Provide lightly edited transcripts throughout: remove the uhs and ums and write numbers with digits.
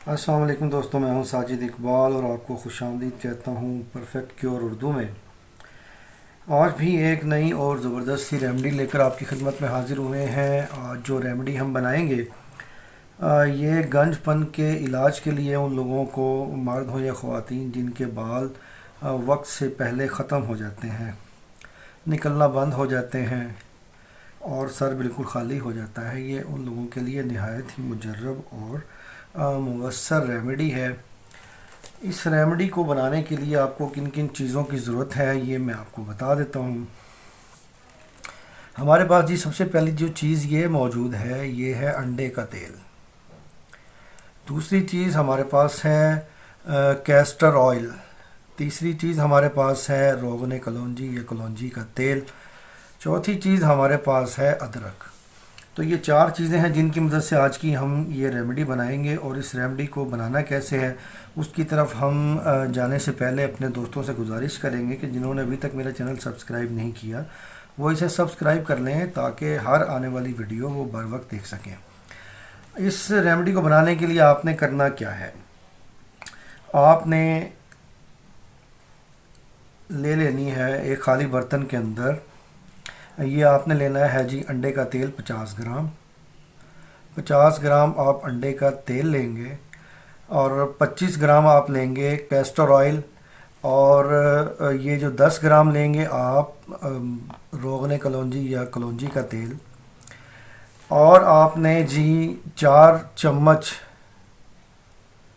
अस्सलाम वालेकुम दोस्तों, मैं हूं साजिद इकबाल और आपको खुशामदीद कहता हूं परफेक्ट क्योर उर्दू में। आज भी एक नई और ज़बरदस्त सी रेमेडी लेकर आपकी खिदमत में हाज़िर हुए हैं। आज जो रेमेडी हम बनाएंगे ये गंजपन के इलाज के लिए उन लोगों को, मर्द हो या ख़वातीन, जिनके बाल वक्त से पहले ख़त्म हो जाते हैं, निकलना बंद हो जाते हैं और सर बिल्कुल ख़ाली हो जाता है। ये उन लोगों के लिए नहायत ही मुजर्रब और मुवस्सर रेमेडी है। इस रेमेडी को बनाने के लिए आपको किन किन चीज़ों की ज़रूरत है ये मैं आपको बता देता हूँ। हमारे पास जी सबसे पहली जो चीज़ ये मौजूद है ये है अंडे का तेल। दूसरी चीज़ हमारे पास है कैस्टर ऑयल। तीसरी चीज़ हमारे पास है रोगन कलौंजी या कलौंजी का तेल। चौथी चीज़ हमारे पास है अदरक। तो ये चार चीज़ें हैं जिनकी मदद से आज की हम ये रेमेडी बनाएंगे। और इस रेमेडी को बनाना कैसे है उसकी तरफ हम जाने से पहले अपने दोस्तों से गुजारिश करेंगे कि जिन्होंने अभी तक मेरा चैनल सब्सक्राइब नहीं किया वो इसे सब्सक्राइब कर लें ताकि हर आने वाली वीडियो वो बर वक्त देख सकें। इस रेमेडी को बनाने के लिए आपने करना क्या है, आपने ले लेनी है एक खाली बर्तन के अंदर, ये आपने लेना है जी अंडे का तेल 50 ग्राम। 50 ग्राम आप अंडे का तेल लेंगे और 25 ग्राम आप लेंगे कैस्टर ऑयल। और ये जो 10 ग्राम लेंगे आप रोगन कलौंजी या कलौंजी का तेल। और आपने जी 4 चम्मच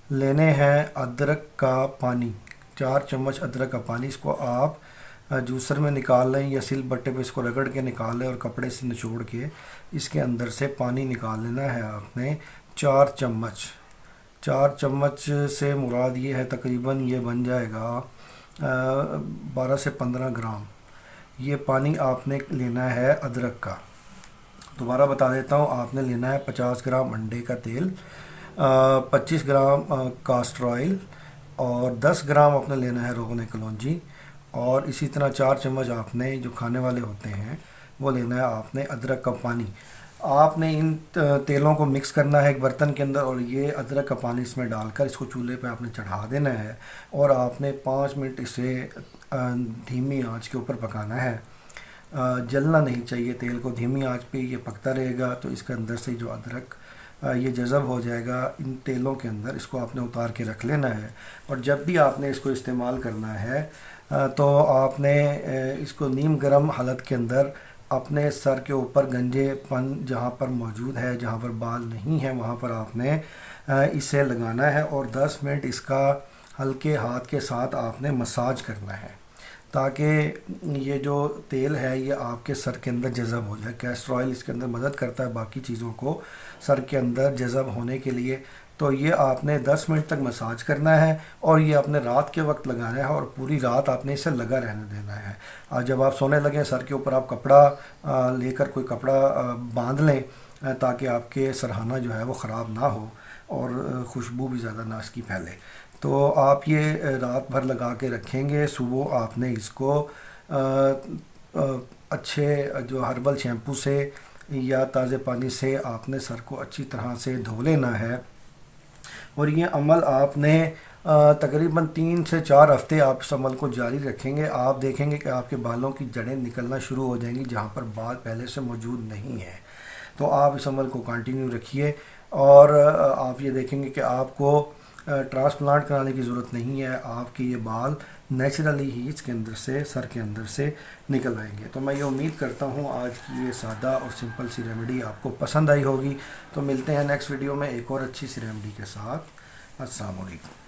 लेने हैं अदरक का पानी। 4 चम्मच अदरक का पानी, इसको आप जूसर में निकाल लें या सिल बट्टे पे इसको रगड़ के निकाल लें और कपड़े से निचोड़ के इसके अंदर से पानी निकाल लेना है आपने 4 चम्मच। 4 चम्मच से मुराद ये है तकरीबन ये बन जाएगा 12 से 15 ग्राम। ये पानी आपने लेना है अदरक का। दोबारा बता देता हूँ, आपने लेना है 50 ग्राम अंडे का तेल, 25 ग्राम कास्टर ऑयल और 10 ग्राम आपने लेना है रोगन कलौंजी। और इसी तरह 4 चम्मच आपने जो खाने वाले होते हैं वो लेना है आपने अदरक का पानी। आपने इन तेलों को मिक्स करना है एक बर्तन के अंदर और ये अदरक का पानी इसमें डालकर इसको चूल्हे पे आपने चढ़ा देना है और आपने 5 मिनट इसे धीमी आंच के ऊपर पकाना है। जलना नहीं चाहिए तेल को, धीमी आंच पे ये पकता रहेगा तो इसके अंदर से जो अदरक ये जज़ब हो जाएगा इन तेलों के अंदर। इसको आपने उतार के रख लेना है और जब भी आपने इसको इस्तेमाल करना है तो आपने इसको नीम गर्म हालत के अंदर अपने सर के ऊपर गंजेपन जहाँ पर मौजूद है, जहाँ पर बाल नहीं है, वहाँ पर आपने इसे लगाना है और 10 मिनट इसका हल्के हाथ के साथ आपने मसाज करना है ताकि ये जो तेल है ये आपके सर के अंदर जज़ब हो जाए। कैस्टर ऑयल इसके अंदर मदद करता है बाकी चीज़ों को सर के अंदर जज़ब होने के लिए। तो ये आपने 10 मिनट तक मसाज करना है और ये आपने रात के वक्त लगाना है और पूरी रात आपने इसे लगा रहने देना है। और जब आप सोने लगें सर के ऊपर आप कपड़ा लेकर कोई कपड़ा बांध लें ताकि आपके सरहाना जो है वो ख़राब ना हो और ख़ुशबू भी ज़्यादा ना इसकी फैले। तो आप ये रात भर लगा के रखेंगे। सुबह आपने इसको अच्छे जो हर्बल शैम्पू से या ताज़े पानी से आपने सर को अच्छी तरह से धो लेना है। और ये अमल आपने तकरीबन 3 से 4 हफ़्ते आप इस अमल को जारी रखेंगे। आप देखेंगे कि आपके बालों की जड़ें निकलना शुरू हो जाएंगी जहाँ पर बाल पहले से मौजूद नहीं है। तो आप इस अमल को कंटिन्यू रखिए और आप ये देखेंगे कि आपको ट्रांसप्लांट कराने की ज़रूरत नहीं है। आपके ये बाल नेचुरली ही इसके अंदर से, सर के अंदर से निकल आएंगे। तो मैं ये उम्मीद करता हूँ आज की ये सादा और सिंपल सी रेमेडी आपको पसंद आई होगी। तो मिलते हैं नेक्स्ट वीडियो में एक और अच्छी सी रेमेडी के साथ। अस्सलाम वालेकुम।